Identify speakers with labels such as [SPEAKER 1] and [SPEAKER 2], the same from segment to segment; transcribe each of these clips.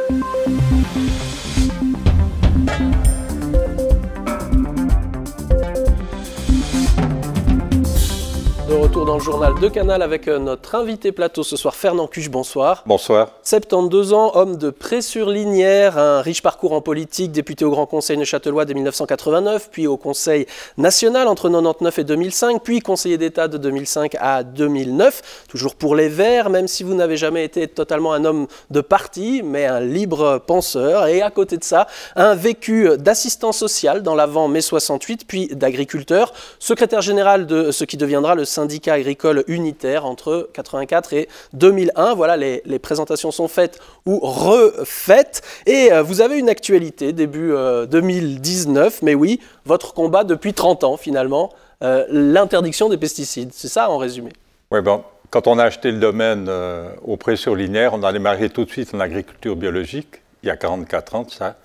[SPEAKER 1] De retour dans le journal de Canal avec notre invité plateau ce soir, Fernand Cuche, bonsoir.
[SPEAKER 2] Bonsoir.
[SPEAKER 1] 72 ans, homme de Pré-sur-Linière, un riche parcours en politique, député au Grand Conseil neuchâtelois dès 1989, puis au Conseil national entre 1999 et 2005, puis conseiller d'État de 2005 à 2009, toujours pour les Verts, même si vous n'avez jamais été totalement un homme de parti, mais un libre penseur. Et à côté de ça, un vécu d'assistant social dans l'avant mai 68, puis d'agriculteur, secrétaire général de ce qui deviendra le syndicat agricole unitaire entre 84 et 2001. Voilà, les présentations sont faites ou refaites. Et vous avez une actualité début 2019, mais oui, votre combat depuis 30 ans finalement, l'interdiction des pesticides. C'est ça en résumé?
[SPEAKER 2] Oui, bon, quand on a acheté le domaine au Pré-sur-Linière, on a démarré tout de suite en agriculture biologique, il y a 44 ans de ça,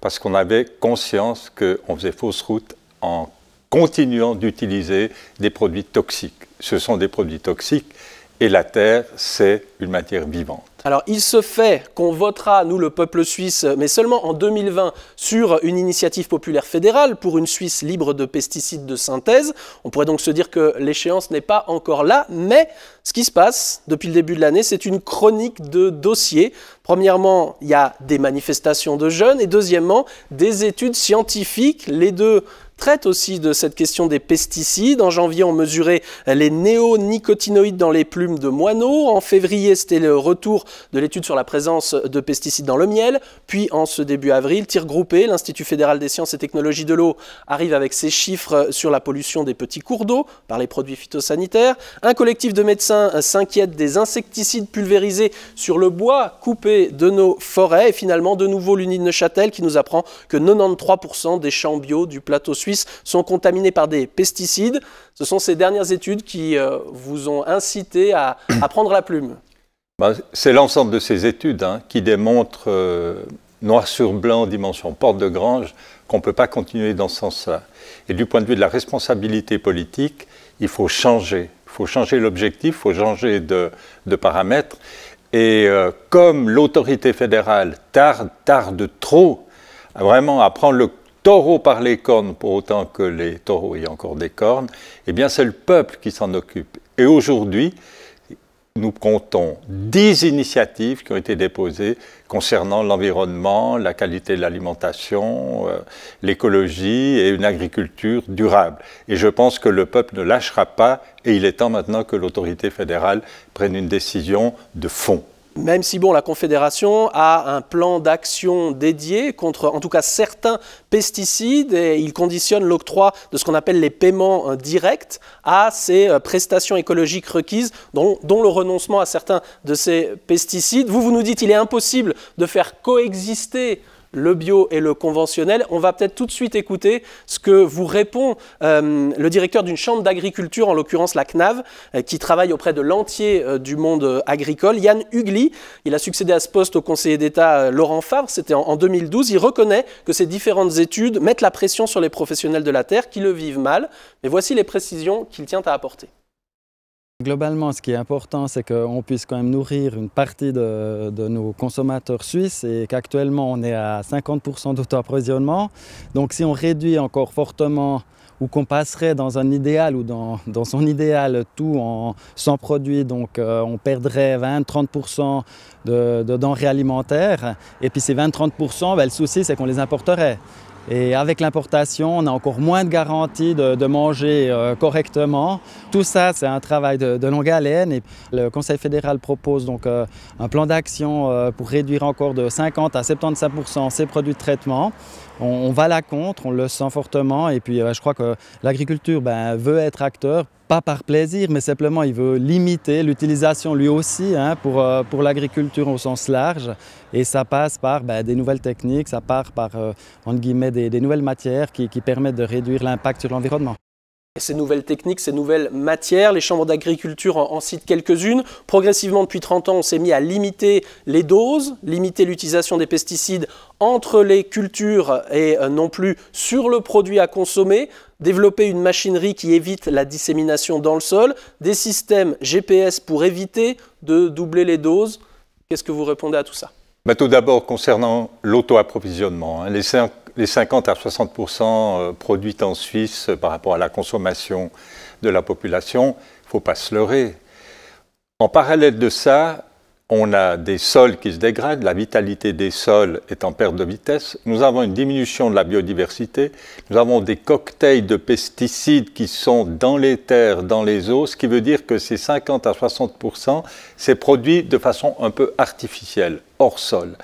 [SPEAKER 2] parce qu'on avait conscience qu'on faisait fausse route en continuant d'utiliser des produits toxiques. Ce sont des produits toxiques et la terre, c'est une matière vivante.
[SPEAKER 1] Alors, il se fait qu'on votera, nous, le peuple suisse, mais seulement en 2020, sur une initiative populaire fédérale pour une Suisse libre de pesticides de synthèse. On pourrait donc se dire que l'échéance n'est pas encore là, mais ce qui se passe depuis le début de l'année, c'est une chronique de dossiers. Premièrement, il y a des manifestations de jeunes et deuxièmement, des études scientifiques. Les deux traitent aussi de cette question des pesticides. En janvier, on mesurait les néonicotinoïdes dans les plumes de moineaux. En février, c'était le retour de l'étude sur la présence de pesticides dans le miel. Puis, en ce début avril, tir groupé, l'Institut fédéral des sciences et technologies de l'eau arrive avec ses chiffres sur la pollution des petits cours d'eau par les produits phytosanitaires. Un collectif de médecins s'inquiète des insecticides pulvérisés sur le bois coupé de nos forêts. Et finalement, de nouveau, l'Uni de Neuchâtel qui nous apprend que 93% des champs bio du plateau suisse sont contaminés par des pesticides. Ce sont ces dernières études qui vous ont incité à prendre la plume.
[SPEAKER 2] C'est l'ensemble de ces études qui démontrent noir sur blanc, dimension porte de grange, qu'on ne peut pas continuer dans ce sens-là. Et du point de vue de la responsabilité politique, il faut changer. Il faut changer l'objectif, il faut changer de paramètres. Et comme l'autorité fédérale tarde trop vraiment à prendre le taureau par les cornes, pour autant que les taureaux aient encore des cornes, eh bien c'est le peuple qui s'en occupe. Et aujourd'hui, nous comptons 10 initiatives qui ont été déposées concernant l'environnement, la qualité de l'alimentation, l'écologie et une agriculture durable. Et je pense que le peuple ne lâchera pas et il est temps maintenant que l'autorité fédérale prenne une décision de fond.
[SPEAKER 1] Même si, bon, la Confédération a un plan d'action dédié contre, en tout cas, certains pesticides et il conditionne l'octroi de ce qu'on appelle les paiements directs à ces prestations écologiques requises, dont le renoncement à certains de ces pesticides. Vous nous dites qu'il est impossible de faire coexister le bio et le conventionnel. On va peut-être tout de suite écouter ce que vous répond le directeur d'une chambre d'agriculture, en l'occurrence la CNAV, qui travaille auprès de l'entier du monde agricole, Yann Hugli. Il a succédé à ce poste au conseiller d'État Laurent Favre, c'était en 2012. Il reconnaît que ces différentes études mettent la pression sur les professionnels de la terre qui le vivent mal. Mais voici les précisions qu'il tient à apporter.
[SPEAKER 3] Globalement, ce qui est important, c'est qu'on puisse quand même nourrir une partie de nos consommateurs suisses et qu'actuellement, on est à 50% d'auto-approvisionnement. Donc si on réduit encore fortement ou qu'on passerait dans un idéal ou dans son idéal tout en 100 produits, donc on perdrait 20-30% de denrées alimentaires. Et puis ces 20-30%, le souci, c'est qu'on les importerait. Et avec l'importation, on a encore moins de garanties de manger correctement. Tout ça, c'est un travail de longue haleine. Et le Conseil fédéral propose donc un plan d'action pour réduire encore de 50 à 75% ces produits de traitement. On va à la contre, on le sent fortement. Et puis je crois que l'agriculture veut être acteur, pas par plaisir, mais simplement il veut limiter l'utilisation lui aussi pour l'agriculture au sens large. Et ça passe par des nouvelles techniques, ça part par entre guillemets, des nouvelles matières qui permettent de réduire l'impact sur l'environnement.
[SPEAKER 1] Ces nouvelles techniques, ces nouvelles matières, les chambres d'agriculture en citent quelques-unes. Progressivement, depuis 30 ans, on s'est mis à limiter les doses, limiter l'utilisation des pesticides entre les cultures et non plus sur le produit à consommer, développer une machinerie qui évite la dissémination dans le sol, des systèmes GPS pour éviter de doubler les doses. Qu'est-ce que vous répondez à tout ça ?
[SPEAKER 2] Tout d'abord, concernant l'auto-approvisionnement, les 50 à 60% produits en Suisse par rapport à la consommation de la population, il ne faut pas se leurrer. En parallèle de ça, on a des sols qui se dégradent, la vitalité des sols est en perte de vitesse, nous avons une diminution de la biodiversité, nous avons des cocktails de pesticides qui sont dans les terres, dans les eaux, ce qui veut dire que ces 50 à 60%, c'est produit de façon un peu artificielle, hors sol.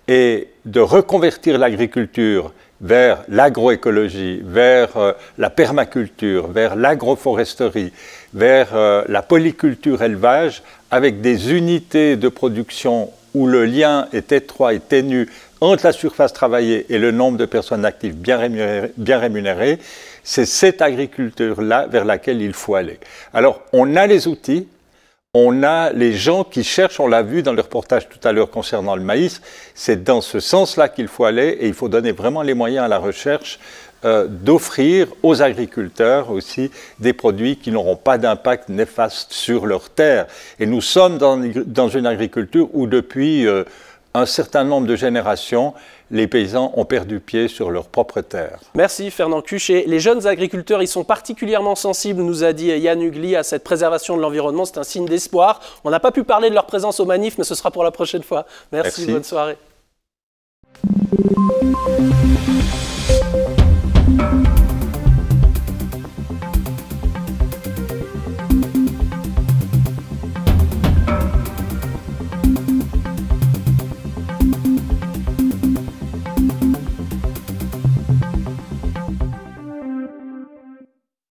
[SPEAKER 2] Et de reconvertir l'agriculture vers l'agroécologie, vers la permaculture, vers l'agroforesterie, vers la polyculture élevage, avec des unités de production où le lien est étroit et ténu entre la surface travaillée et le nombre de personnes actives bien rémunérées, c'est cette agriculture-là vers laquelle il faut aller. Alors, on a les outils, on a les gens qui cherchent, on l'a vu dans le reportage tout à l'heure concernant le maïs, c'est dans ce sens-là qu'il faut aller et il faut donner vraiment les moyens à la recherche d'offrir aux agriculteurs aussi des produits qui n'auront pas d'impact néfaste sur leurs terres. Et nous sommes dans une agriculture où depuis un certain nombre de générations, les paysans ont perdu pied sur leurs propres terres.
[SPEAKER 1] Merci Fernand Cuchet. Les jeunes agriculteurs, ils sont particulièrement sensibles, nous a dit Yann Ugli, à cette préservation de l'environnement. C'est un signe d'espoir. On n'a pas pu parler de leur présence au manif, mais ce sera pour la prochaine fois. Merci. Bonne soirée.